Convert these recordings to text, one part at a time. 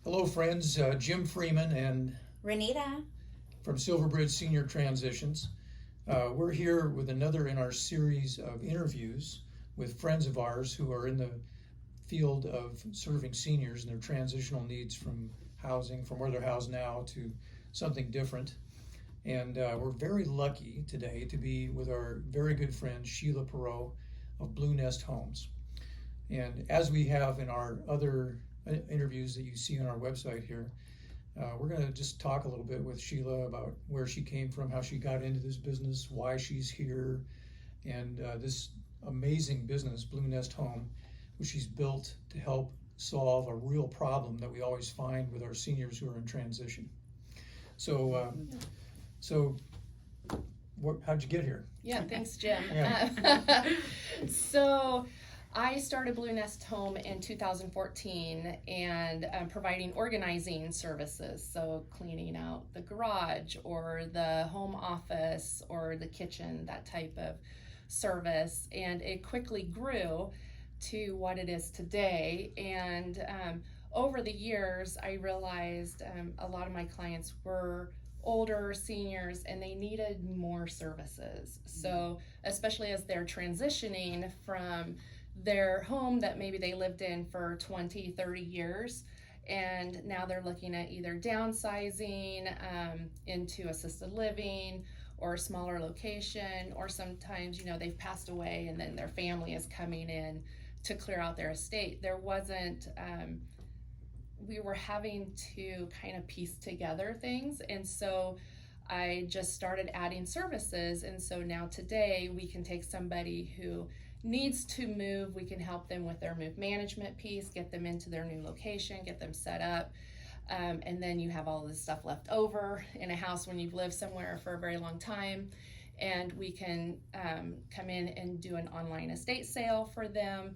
Hello, friends. Jim Freeman and Renita. from Silverbridge Senior Transitions. We're here with another in our series of interviews with friends of ours who are in the field of serving seniors and their transitional needs from housing, from where they're housed now to something different. And we're very lucky today to be with our very good friend Sheila Perrault of Blue Nest Homes. And as we have in our other interviews that you see on our website here, we're going to just talk a little bit with Sheila about where she came from, how she got into this business, why she's here, and this amazing business, Blue Nest Home, which she's built to help solve a real problem that we always find with our seniors who are in transition. So, how'd you get here? Yeah, thanks, Jim. Yeah. So I started Blue Nest Home in 2014 and providing organizing services. So cleaning out the garage or the home office or the kitchen, that type of service. And it quickly grew to what it is today. And over the years, I realized a lot of my clients were older seniors and they needed more services. So especially as they're transitioning from their home that maybe they lived in for 20, 30 years, and now they're looking at either downsizing into assisted living or a smaller location, or sometimes, they've passed away and then their family is coming in to clear out their estate. There wasn't, we were having to kind of piece together things, and so I just started adding services. And so now today we can take somebody who needs to move, we can help them with their move management piece, get them into their new location, get them set up, and then you have all this stuff left over in a house when you've lived somewhere for a very long time, and we can come in and do an online estate sale for them.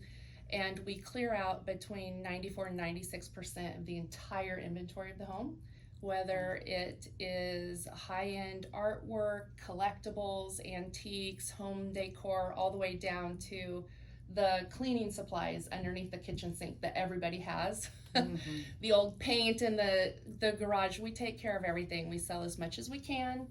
And we clear out between 94 and 96% of the entire inventory of the home, whether it is high-end artwork, collectibles, antiques, home decor, all the way down to the cleaning supplies underneath the kitchen sink that everybody has. Mm-hmm. The old paint in the garage. We take care of everything. We sell as much as we can.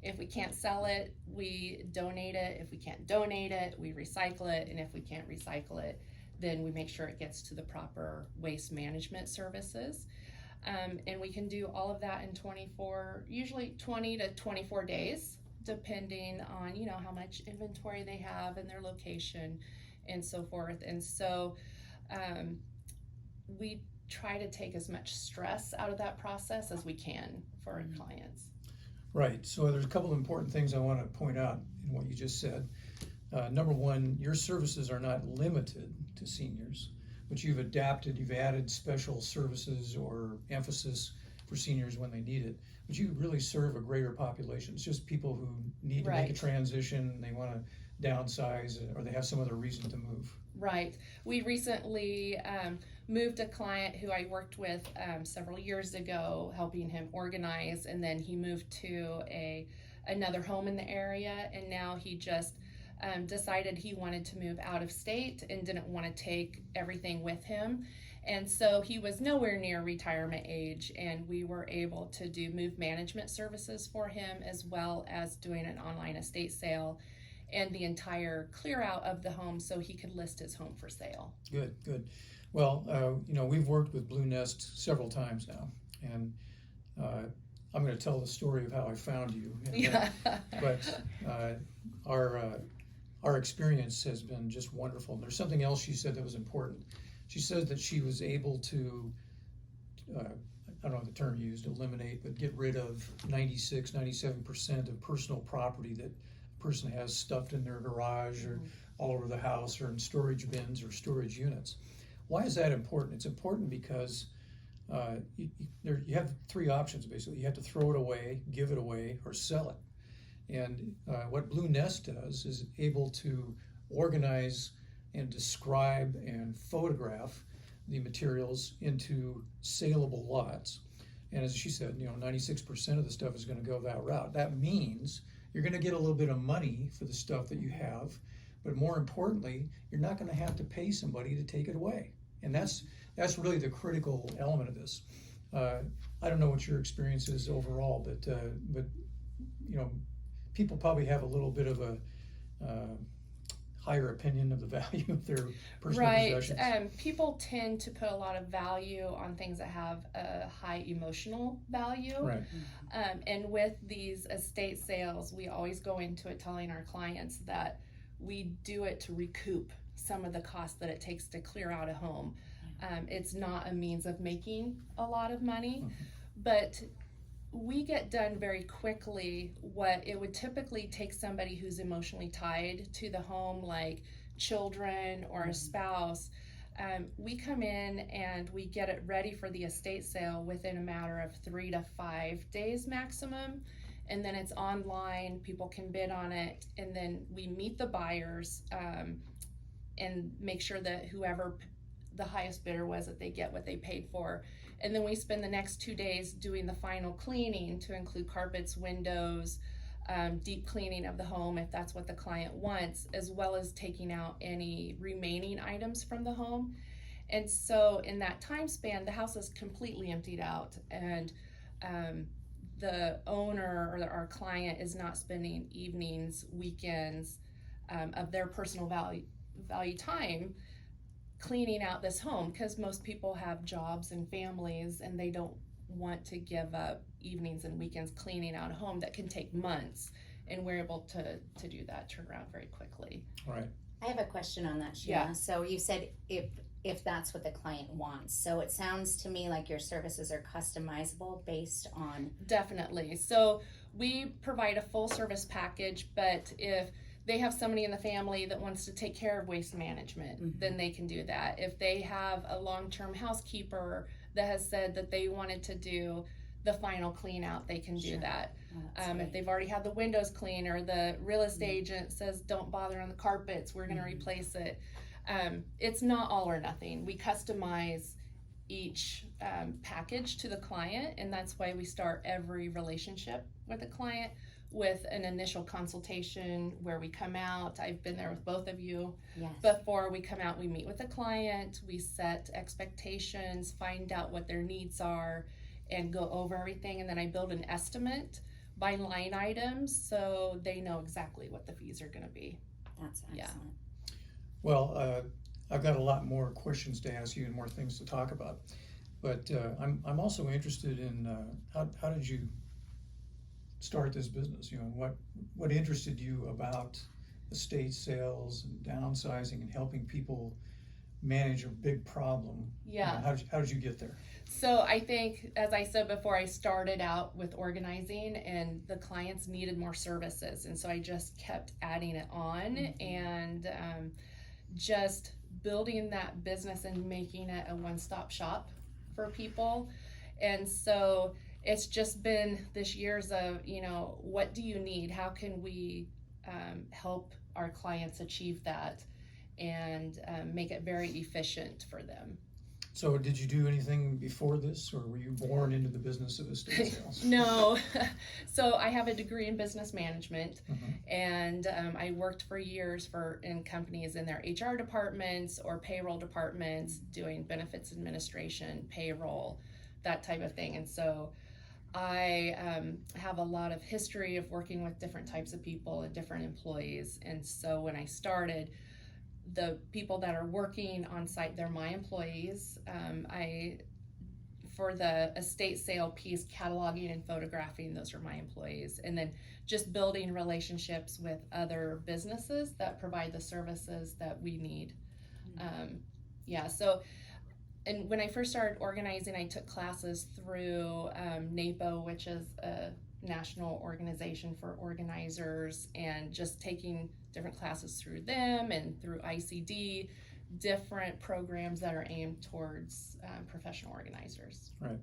If we can't sell it, we donate it. If we can't donate it, we recycle it. And if we can't recycle it, then we make sure it gets to the proper waste management services. And we can do all of that in usually 20 to 24 days, depending on, how much inventory they have and their location and so forth. And so we try to take as much stress out of that process as we can for our clients. Right. So there's a couple of important things I want to point out in what you just said. Number one, your services are not limited to seniors, but you've added special services or emphasis for seniors when they need it. But you really serve a greater population. It's just people who need to make a transition, they want to downsize, or they have some other reason to move. Right. We recently moved a client who I worked with several years ago, helping him organize, and then he moved to another home in the area, and now he just decided he wanted to move out of state and didn't want to take everything with him. And so he was nowhere near retirement age, and we were able to do move management services for him, as well as doing an online estate sale and the entire clear out of the home so he could list his home for sale. Good. Well, we've worked with Blue Nest several times now, and I'm going to tell the story of how I found you. But our experience has been just wonderful. And there's something else she said that was important. She said that she was able to, I don't know the term used, eliminate, but get rid of 97% of personal property that a person has stuffed in their garage or all over the house or in storage bins or storage units. Why is that important? It's important because you have three options, basically. You have to throw it away, give it away, or sell it. And what Blue Nest does is able to organize and describe and photograph the materials into saleable lots. And as she said, 96% of the stuff is going to go that route. That means you're going to get a little bit of money for the stuff that you have, but more importantly, you're not going to have to pay somebody to take it away. And that's really the critical element of this. I don't know what your experience is overall, but you know, people probably have a little bit of a higher opinion of the value of their personal possessions. Right. People tend to put a lot of value on things that have a high emotional value. Right. And with these estate sales, we always go into it telling our clients that we do it to recoup some of the cost that it takes to clear out a home. It's not a means of making a lot of money, but we get done very quickly what it would typically take somebody who's emotionally tied to the home, like children or a spouse. We come in and we get it ready for the estate sale within a matter of 3 to 5 days maximum. And then it's online, people can bid on it, and then we meet the buyers and make sure that whoever the highest bidder was, that they get what they paid for. And then we spend the next 2 days doing the final cleaning to include carpets, windows, deep cleaning of the home if that's what the client wants, as well as taking out any remaining items from the home. And so in that time span, the house is completely emptied out, and the owner or our client is not spending evenings, weekends of their personal value time cleaning out this home, because most people have jobs and families and they don't want to give up evenings and weekends cleaning out a home that can take months, and we're able to do that, turn around very quickly. Right. I have a question on that, Sheila. Yeah. So you said if that's what the client wants. So it sounds to me like your services are customizable based on... Definitely. So we provide a full service package, but if they have somebody in the family that wants to take care of waste management, then they can do that. If they have a long-term housekeeper that has said that they wanted to do the final clean out, they can do that. If they've already had the windows clean, or the real estate agent says don't bother on the carpets, we're going to replace it. It's not all or nothing. We customize each package to the client, and that's why we start every relationship with a client with an initial consultation where we come out. I've been there with both of you. Yes. Before we come out, we meet with the client, we set expectations, find out what their needs are, and go over everything. And then I build an estimate by line items so they know exactly what the fees are going to be. That's excellent. Well, I've got a lot more questions to ask you and more things to talk about, but I'm also interested in how did you start this business? You know, what interested you about estate sales and downsizing and helping people manage a big problem? Yeah. You know, how did you get there? So I think, as I said before, I started out with organizing, and the clients needed more services, and so I just kept adding it on, and just building that business and making it a one-stop shop for people. And so it's just been this years of, you know, what do you need? How can we help our clients achieve that and make it very efficient for them? So did you do anything before this, or were you born into the business of estate sales? No. So I have a degree in business management, and I worked for years in companies in their HR departments or payroll departments, doing benefits administration, payroll, that type of thing. And so I have a lot of history of working with different types of people and different employees. And so when I started, the people that are working on site, they're my employees. For the estate sale piece, cataloging and photographing, those are my employees. And then just building relationships with other businesses that provide the services that we need. And when I first started organizing, I took classes through NAPO, which is a national organization for organizers, and just taking different classes through them and through ICD, different programs that are aimed towards professional organizers. Right.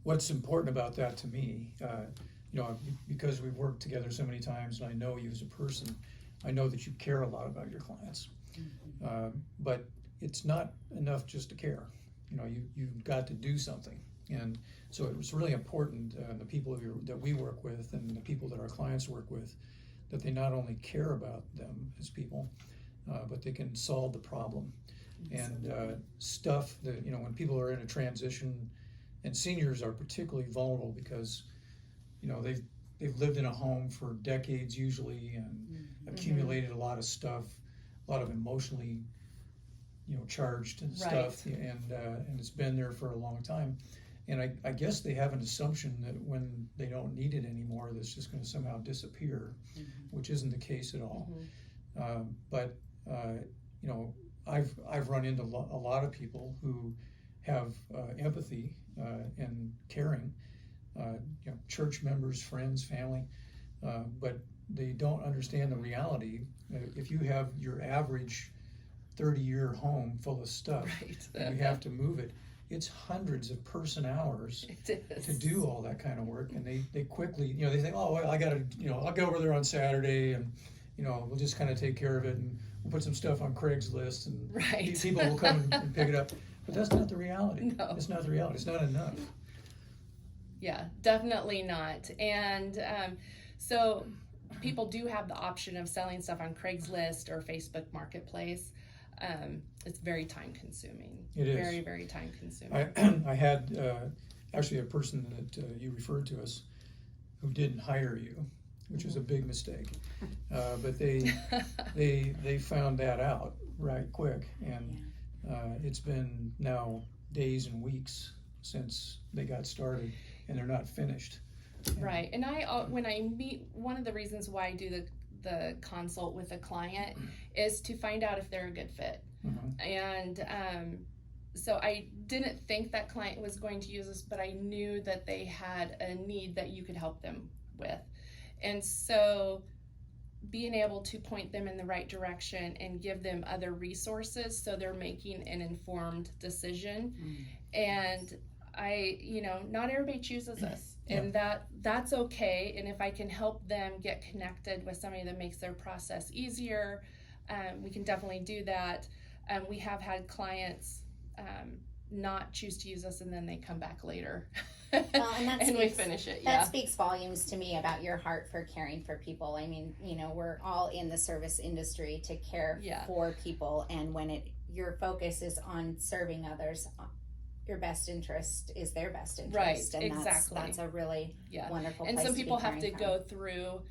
What's important about that to me, you know, because we've worked together so many times and I know you as a person, I know that you care a lot about your clients. But it's not enough just to care. You know, you've got to do something. And so it was really important, the people that we work with and the people that our clients work with, that they not only care about them as people, but they can solve the problem. And stuff that, you know, when people are in a transition, And seniors are particularly vulnerable because, you know, they've lived in a home for decades usually and accumulated a lot of stuff, a lot of emotionally, you know, charged and stuff, and it's been there for a long time. And I guess they have an assumption that when they don't need it anymore, that's just going to somehow disappear, which isn't the case at all. But you know, I've run into a lot of people who have empathy and caring, you know, church members, friends, family, but they don't understand the reality. If you have your average 30-year home full of stuff, and you have to move it, it's hundreds of person hours to do all that kind of work. And they quickly, you know, they think, oh, well, I gotta, you know, I'll go over there on Saturday and, you know, we'll just kind of take care of it and we'll put some stuff on Craigslist and people will come and pick it up. But that's not the reality. No. It's not the reality. It's not enough. Yeah, definitely not. And so people do have the option of selling stuff on Craigslist or Facebook Marketplace. It's very time consuming. It is. Very, very time consuming. I had actually a person that you referred to us who didn't hire you, which was a big mistake. But they found that out right quick, and it's been now days and weeks since they got started, and they're not finished. Right, and when I meet, one of the reasons why I do the consult with a client is to find out if they're a good fit. And so I didn't think that client was going to use this, but I knew that they had a need that you could help them with. And so being able to point them in the right direction and give them other resources so they're making an informed decision. And you know, not everybody chooses us, and that's okay. And if I can help them get connected with somebody that makes their process easier, we can definitely do that. We have had clients not choose to use us, and then they come back later. Well, and we finish it. That speaks volumes to me about your heart for caring for people. I mean, you know, we're all in the service industry to care for people, and when your focus is on serving others, your best interest is their best interest. Right, and exactly. That's a really wonderful and place some people to be have to caring go through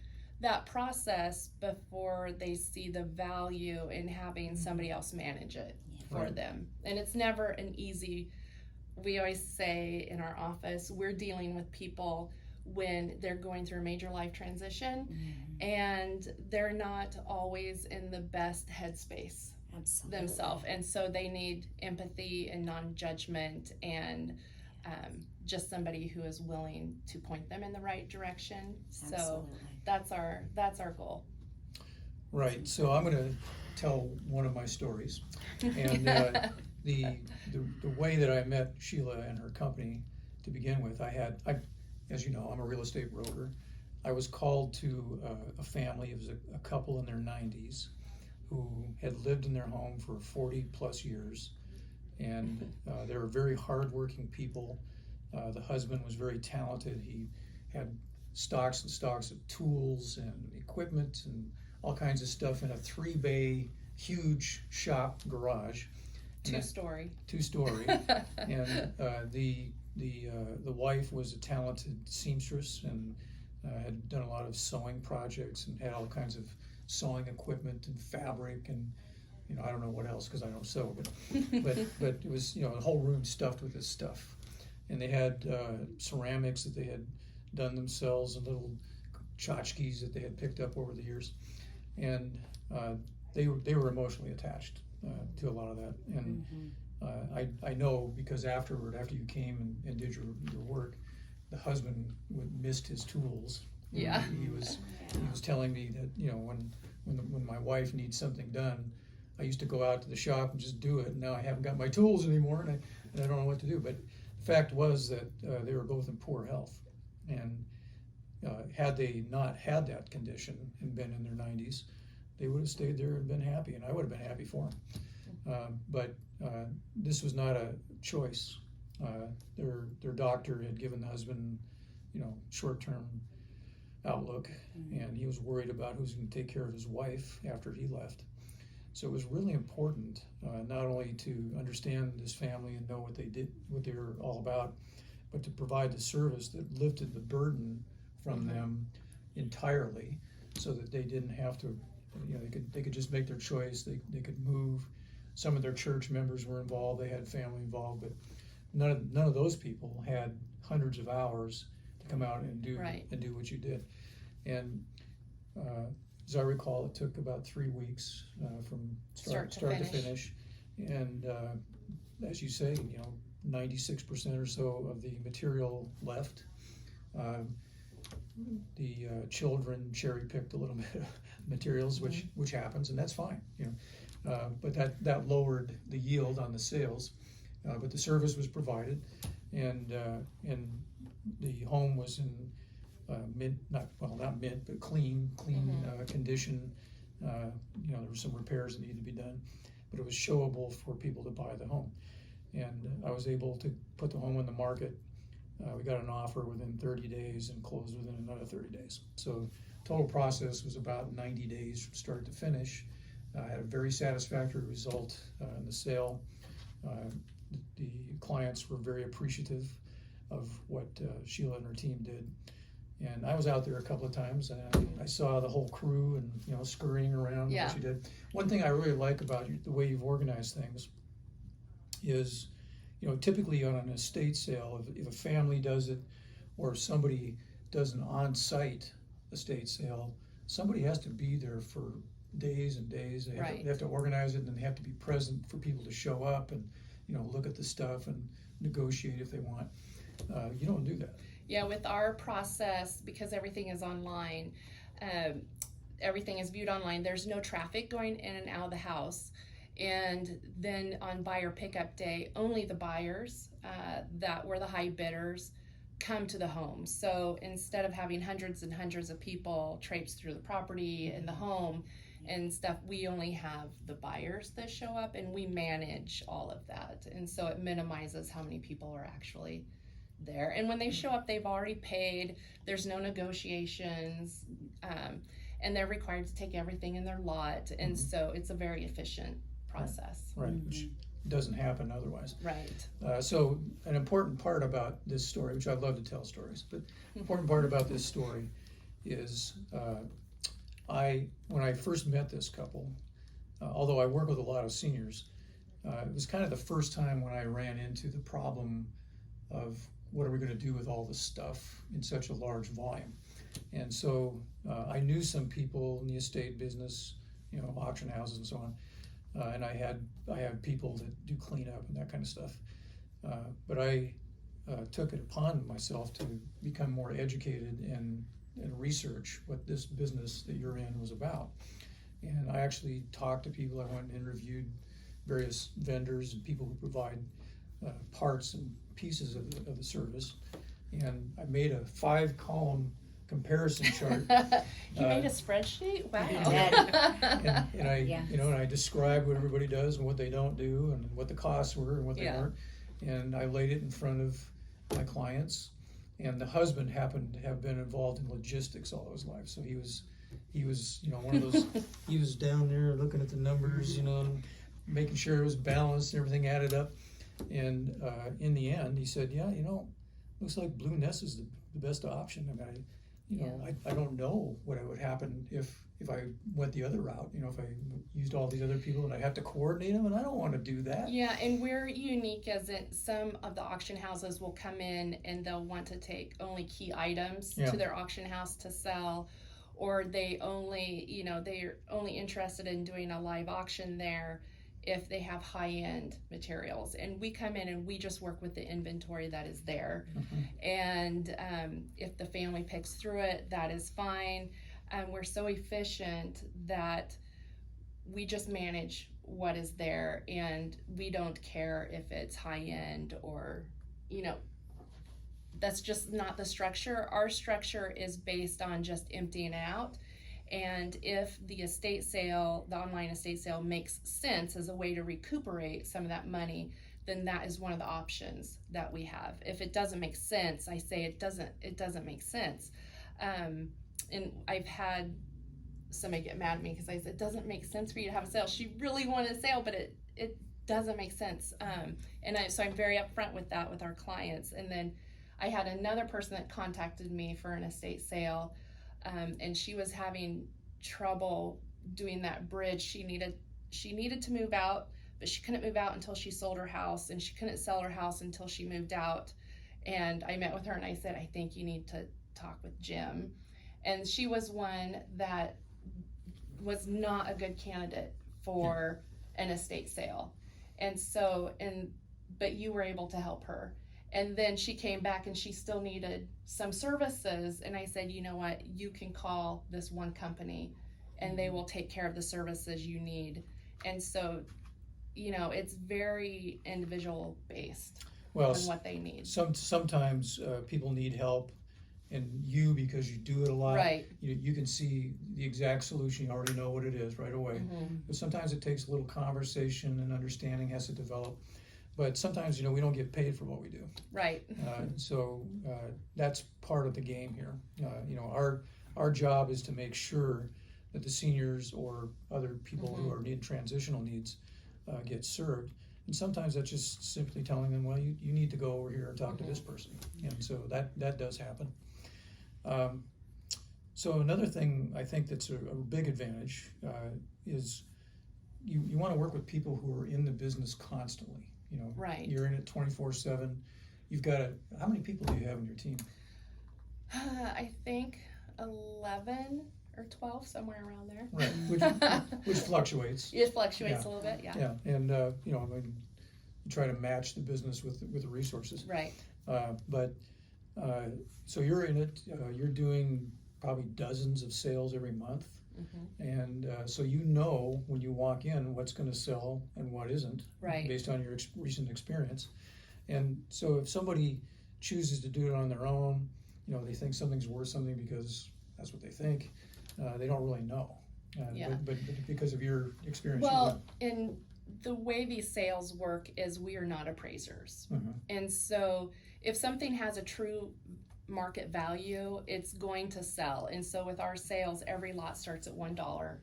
that process before they see the value in having somebody else manage it for them. And it's never an easy, we always say in our office, we're dealing with people when they're going through a major life transition and they're not always in the best headspace themselves, and so they need empathy and non-judgment and just somebody who is willing to point them in the right direction. So that's our goal. Right. So I'm going to tell one of my stories, and the way that I met Sheila and her company to begin with, as you know, I'm a real estate broker. I was called to a family. It was a couple in their 90s who had lived in their home for 40 plus years, and they were very hardworking people. The husband was very talented. He had stocks and stocks of tools and equipment and all kinds of stuff in a 3-bay huge shop garage. Two-story. And the wife was a talented seamstress and had done a lot of sewing projects and had all kinds of sewing equipment and fabric and, you know, I don't know what else because I don't sew, but it was, you know, the whole room stuffed with this stuff. And they had ceramics that they had done themselves and little tchotchkes that they had picked up over the years. And they were emotionally attached to a lot of that. And I know because after you came and did your work, the husband missed his tools. He was telling me that, you know, when my wife needs something done, I used to go out to the shop and just do it. And now I haven't got my tools anymore, and I don't know what to do. But the fact was that they were both in poor health, and had they not had that condition and been in their 90s, they would have stayed there and been happy, and I would have been happy for them. But this was not a choice. Their doctor had given the husband, you know, short-term outlook, and he was worried about who's going to take care of his wife after he left. So it was really important not only to understand this family and know what they did, what they were all about, but to provide the service that lifted the burden from them entirely, so that they didn't have to, they could just make their choice. They could move. Some of their church members were involved. They had family involved, but none of those people had hundreds of hours to come out and do what you did. And as I recall, it took about 3 weeks from start to finish. And as you say, 96% or so of the material left. The children cherry picked a little bit of materials, which happens, and that's fine. But that lowered the yield on the sales. But the service was provided, and the home was in not mint, but clean condition. There were some repairs that needed to be done, but it was showable for people to buy the home. And I was able to put the home on the market. We got an offer within 30 days and closed within another 30 days. So total process was about 90 days from start to finish. I had a very satisfactory result in the sale. The clients were very appreciative of what Sheila and her team did. And I was out there a couple of times, and I saw the whole crew and scurrying around what you did. One thing I really like about the way you've organized things is, typically on an estate sale, if a family does it, or if somebody does an on-site estate sale, somebody has to be there for days and days. They have to organize it, and then they have to be present for people to show up and look at the stuff and negotiate if they want. You don't do that. Yeah, with our process, because everything is online, everything is viewed online. There's no traffic going in and out of the house. And then on buyer pickup day, only the buyers that were the high bidders come to the home. So instead of having hundreds and hundreds of people traipse through the property and the home and stuff, we only have the buyers that show up, and we manage all of that. And so it minimizes how many people are actually there. And when they show up, they've already paid. There's no negotiations, and they're required to take everything in their lot. And so it's a very efficient process. Right. Which doesn't happen otherwise. Right. So an important part about this story, which I love to tell stories, but important part about this story is when I first met this couple, although I work with a lot of seniors, it was kind of the first time when I ran into the problem of what are we going to do with all this stuff in such a large volume. And so I knew some people in the estate business, auction houses and so on. And I had people that do cleanup and that kind of stuff. But I took it upon myself to become more educated and research what this business that you're in was about. And I actually talked to people. I went and interviewed various vendors and people who provide parts and pieces of the service. And I made a 5-column comparison chart. You made a spreadsheet? Wow. and I described what everybody does and what they don't do and what the costs were and what they weren't. And I laid it in front of my clients. And the husband happened to have been involved in logistics all his life. So he was one of those, he was down there looking at the numbers, and making sure it was balanced and everything added up. And in the end, he said, looks like Blue Nest is the best option. I mean, I don't know what would happen if I went the other route, if I used all these other people and I have to coordinate them, and I don't want to do that. Yeah, and we're unique as in some of the auction houses will come in and they'll want to take only key items to their auction house to sell, or they're only interested in doing a live auction there if they have high-end materials. And we come in and we just work with the inventory that is there. And if the family picks through it, that is fine. We're so efficient that we just manage what is there, and we don't care if it's high-end or, that's just not the structure. Our structure is based on just emptying out. And if the online estate sale makes sense as a way to recuperate some of that money, then that is one of the options that we have. If it doesn't make sense, I say it doesn't make sense. And I've had somebody get mad at me because I said, it doesn't make sense for you to have a sale. She really wanted a sale, but it doesn't make sense. So I'm very upfront with that with our clients. And then I had another person that contacted me for an estate sale, and she was having trouble doing that bridge. She needed to move out, but she couldn't move out until she sold her house, and she couldn't sell her house until she moved out. And I met with her and I said, I think you need to talk with Jim. And she was one that was not a good candidate for an estate sale. And so, but you were able to help her. And then she came back and she still needed some services. And I said, you know what, you can call this one company and they will take care of the services you need. And so, it's very individual based on what they need. Sometimes people need help, and because you do it a lot, right. you can see the exact solution. You already know what it is right away. Mm-hmm. But sometimes it takes a little conversation and understanding has to develop. But sometimes, we don't get paid for what we do. Right. So that's part of the game here. Our job is to make sure that the seniors or other people mm-hmm. who are needing transitional needs get served. And sometimes that's just simply telling them, well, you need to go over here and talk mm-hmm. to this person. And so that does happen. So another thing I think that's a big advantage is you want to work with people who are in the business constantly. Right. You're in it 24/7. You've got how many people do you have in your team? I think 11 or 12, somewhere around there. Right, which fluctuates. It fluctuates a little bit, yeah. Yeah, and you try to match the business with the resources. Right. So you're in it. You're doing probably dozens of sales every month. Mm-hmm. And so when you walk in what's going to sell and what isn't, right. based on your recent experience. And so if somebody chooses to do it on their own, they think something's worth something because that's what they think. They don't really know. But because of your experience. Well, and the way these sales work is we are not appraisers. Mm-hmm. And so if something has a true market value, it's going to sell. And so with our sales, every lot starts at $1,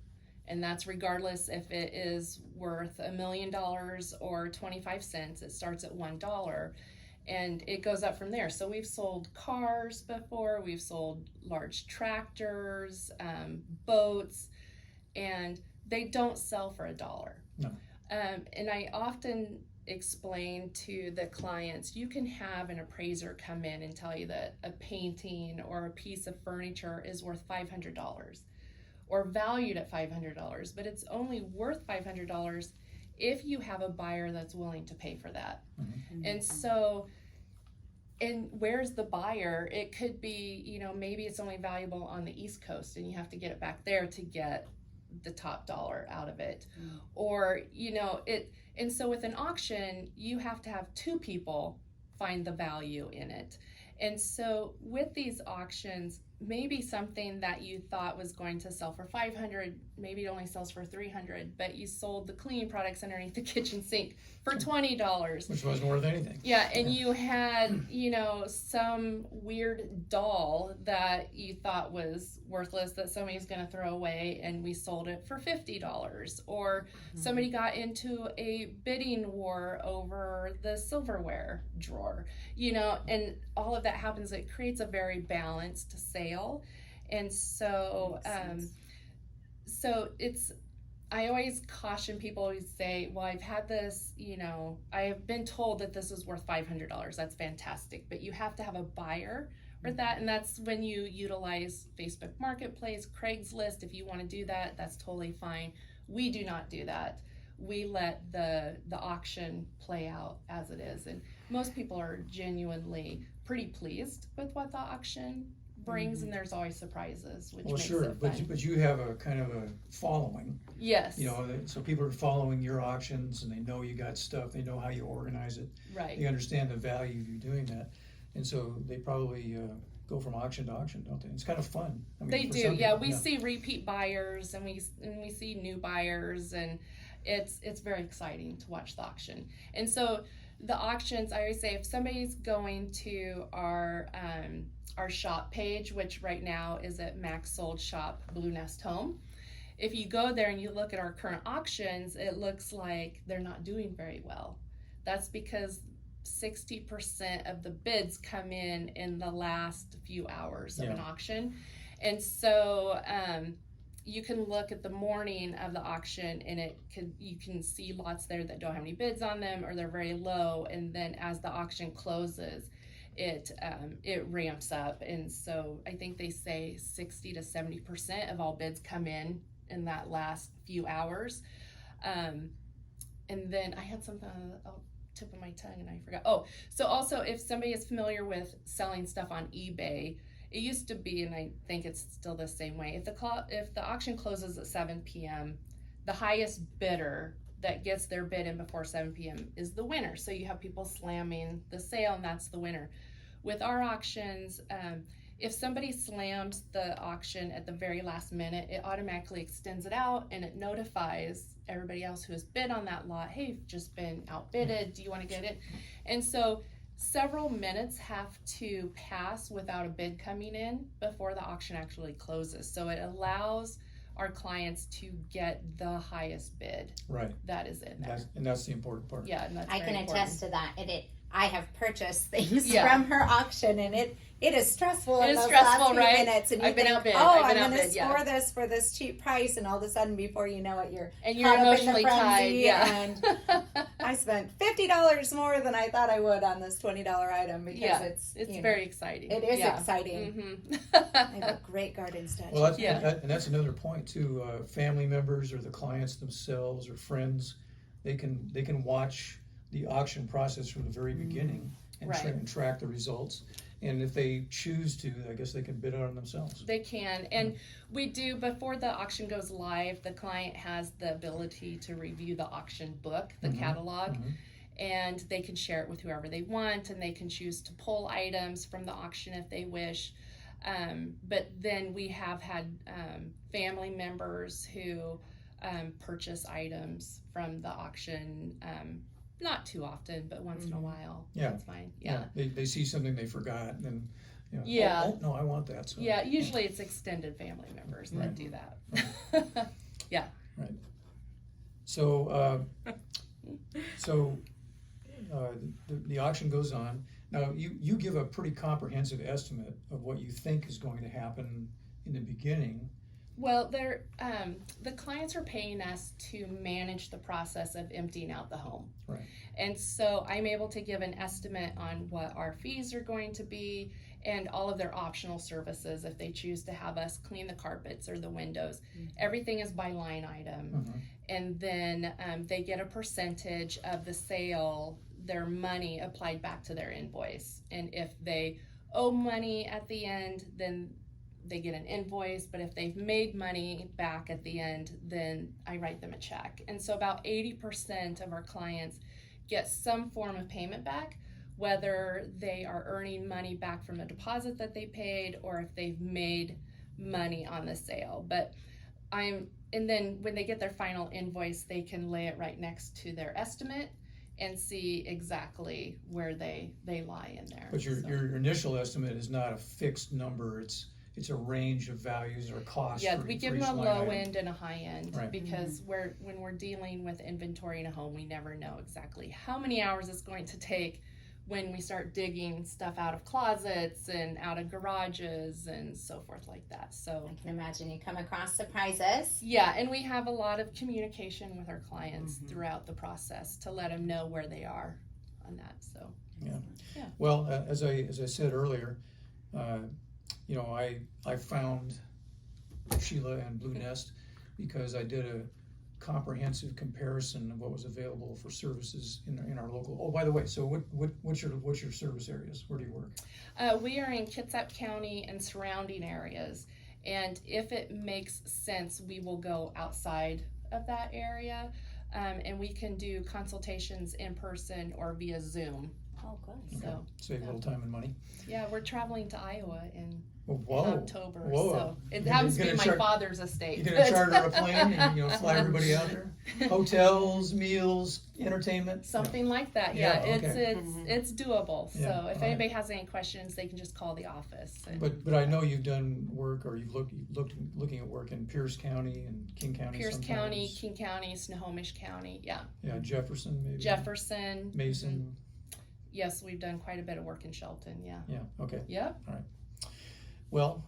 and that's regardless if it is worth $1 million or 25 cents. It starts at $1 and it goes up from there. So we've sold cars before, we've sold large tractors, boats, and they don't sell for $1. No. And I often explain to the clients, you can have an appraiser come in and tell you that a painting or a piece of furniture is worth $500 or valued at $500, but it's only worth $500 if you have a buyer that's willing to pay for that. Mm-hmm. And so, and where's the buyer? It could be, maybe it's only valuable on the East Coast and you have to get it back there to get the top dollar out of it. Mm. Or, and so with an auction, you have to have two people find the value in it. And so with these auctions, maybe something that you thought was going to sell for $500, maybe it only sells for $300, but you sold the cleaning products underneath the kitchen sink for $20. Which wasn't worth anything. Yeah, and you had, some weird doll that you thought was worthless that somebody's going to throw away, and we sold it for $50. Or somebody got into a bidding war over the silverware drawer, and all of that happens. It creates a very balanced sale. And so, I always caution people who say, well, I've had this, I have been told that this is worth $500. That's fantastic. But you have to have a buyer for that. And that's when you utilize Facebook Marketplace, Craigslist. If you want to do that, that's totally fine. We do not do that. We let the auction play out as it is. And most people are genuinely pretty pleased with what the auction brings, and there's always surprises, which makes it fun. But you have a kind of a following. Yes. So people are following your auctions, and they know you got stuff. They know how you organize it. Right. They understand the value of you doing that, and so they probably go from auction to auction, don't they? It's kind of fun. They do. Yeah, we see repeat buyers, and we see new buyers, and it's very exciting to watch the auction. And so the auctions, I always say, if somebody's going to our shop page, which right now is at Max Sold Shop Blue Nest Home, if you go there and you look at our current auctions, it looks like they're not doing very well. That's because 60% of the bids come in the last few hours of an auction. And so you can look at the morning of the auction, and you can see lots there that don't have any bids on them, or they're very low. And then as the auction closes, it ramps up. And so I think they say 60 to 70% of all bids come in that last few hours. And then I had something on the tip of my tongue and I forgot. Oh, so also if somebody is familiar with selling stuff on eBay, it used to be, and I think it's still the same way, if the auction closes at 7 p.m., the highest bidder that gets their bid in before 7 p.m. is the winner. So you have people slamming the sale, and that's the winner. With our auctions, if somebody slams the auction at the very last minute, it automatically extends it out, and it notifies everybody else who has bid on that lot, hey, you've just been outbidded, do you want to get it? And so several minutes have to pass without a bid coming in before the auction actually closes. So it allows our clients to get the highest bid that is in there. That's the important part. Yeah, and that's I can very attest important. to that. I have purchased things from her auction, and it is stressful. It in is those stressful, last few right? minutes, and you I've been think, outbid. oh, I've been I'm going to outbid, yeah. score this for this cheap price, and all of a sudden, before you know it, you're caught up in emotionally the tied. frenzy, Yeah. And I spent $50 more than I thought I would on this $20 item because it's very exciting. It is exciting. Mm-hmm. I have a great garden statue. Well, and that's another point too. Family members or the clients themselves or friends, they can watch the auction process from the very beginning and track the results. And if they choose to, I guess they can bid on it themselves. They can. And we do, before the auction goes live, the client has the ability to review the auction book, the catalog, and they can share it with whoever they want, and they can choose to pull items from the auction if they wish. But then we have had family members who purchase items from the auction, not too often, but once in a while. Yeah. That's fine. Yeah. They see something they forgot, and oh, no, I want that. So. Yeah, usually it's extended family members that do that. Yeah. Right. So, the auction goes on. Now, you give a pretty comprehensive estimate of what you think is going to happen in the beginning. Well, the clients are paying us to manage the process of emptying out the home. Right. And so I'm able to give an estimate on what our fees are going to be and all of their optional services if they choose to have us clean the carpets or the windows. Everything is by line item. And then they get a percentage of the sale, their money applied back to their invoice. And if they owe money at the end, then they get an invoice, but if they've made money back at the end, then I write them a check. And so about 80% of our clients get some form of payment back, whether they are earning money back from a deposit that they paid or if they've made money on the sale. And then when they get their final invoice, they can lay it right next to their estimate and see exactly where they lie in there. But your initial estimate is not a fixed number. It's a range of values or costs. Yeah, we give them a low end and a high end, right. Because when we're dealing with inventory in a home, we never know exactly how many hours it's going to take when we start digging stuff out of closets and out of garages and so forth like that. So I can imagine you come across surprises. Yeah, and we have a lot of communication with our clients throughout the process to let them know where they are on that. So yeah. Well, as I said earlier, I found Sheila and Blue Nest because I did a comprehensive comparison of what was available for services in our local. Oh, by the way, so what's your service areas? Where do you work? We are in Kitsap County and surrounding areas, and if it makes sense, we will go outside of that area, and we can do consultations in person or via Zoom. Oh, good. Okay. Save a little time and money. Yeah, we're traveling to Iowa in October, Whoa. So it happens to be my father's estate. You're gonna charter a plane and fly everybody out there? Hotels, meals, entertainment? Something like that. Yeah, Yeah, okay. it's doable. Yeah, So if anybody has any questions, they can just call the office. But I know you've done work, or you've looking at work in Pierce County and King County. Pierce sometimes. County, King County, Snohomish County. Yeah. Yeah, Jefferson maybe. Jefferson. Mason. Yes, we've done quite a bit of work in Shelton, yeah. Yeah, okay. Yep. All right. Well,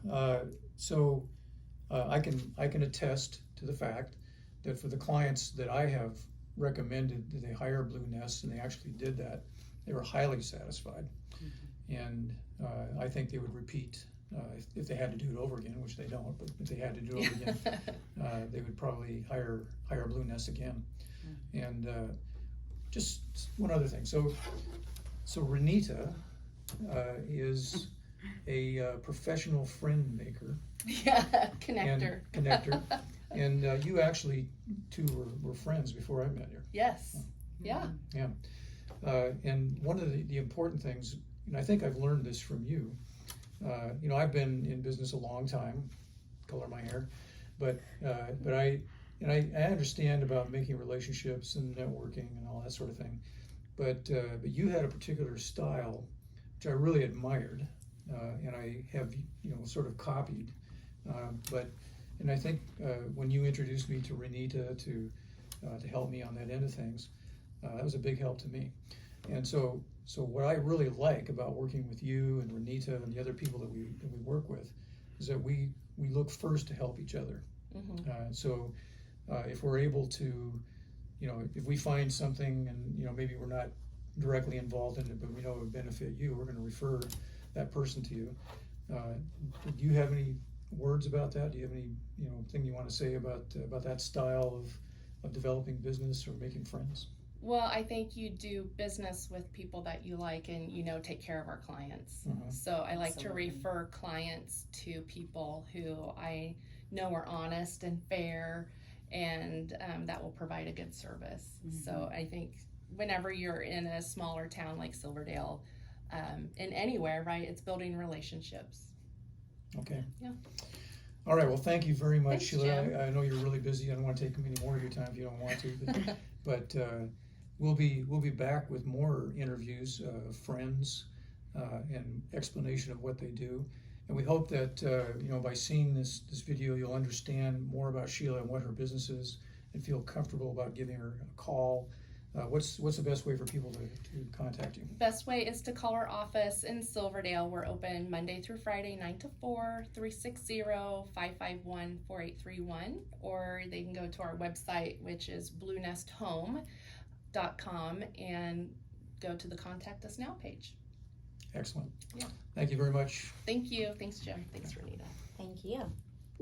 I can attest to the fact that for the clients that I have recommended that they hire Blue Nest, and they actually did that, they were highly satisfied. And I think they would repeat if they had to do it over again, which they don't, but if they had to do it over again, they would probably hire Blue Nest again. And just one other thing. So Renita is a professional friend maker. Yeah, connector. And connector. And you actually two were friends before I met you. Yes. Yeah. Yeah. And one of the important things, and I think I've learned this from you, I've been in business a long time, color my hair, but I understand about making relationships and networking and all that sort of thing, but you had a particular style which I really admired, and I have sort of copied, and I think when you introduced me to Renita to help me on that end of things, that was a big help to me. And so what I really like about working with you and Renita and the other people that we work with is that we look first to help each other. So if we're able to, if we find something and maybe we're not directly involved in it, but we know it would benefit you, we're going to refer that person to you. Do you have any words about that? Do you have any thing you want to say about that style of developing business or making friends? Well, I think you do business with people that you like and take care of our clients. So I like to refer clients to people who I know are honest and fair, and that will provide a good service. So I think whenever you're in a smaller town like Silverdale, in anywhere, right, it's building relationships. Okay. Yeah. All right. Well, thank you very much, Thanks, Sheila. Jim. I know you're really busy. I don't want to take any more of your time if you don't want to. But we'll be back with more interviews of friends and explanation of what they do. And we hope that by seeing this video, you'll understand more about Sheila and what her business is, and feel comfortable about giving her a call. What's the best way for people to contact you? Best way is to call our office in Silverdale. We're open Monday through Friday, 9 to 4, 360-551-4831, or they can go to our website, which is bluenesthome.com, and go to the Contact Us Now page. Excellent. Yeah. Thank you very much. Thank you. Thanks, Jim. Thanks, Renita. Thank you.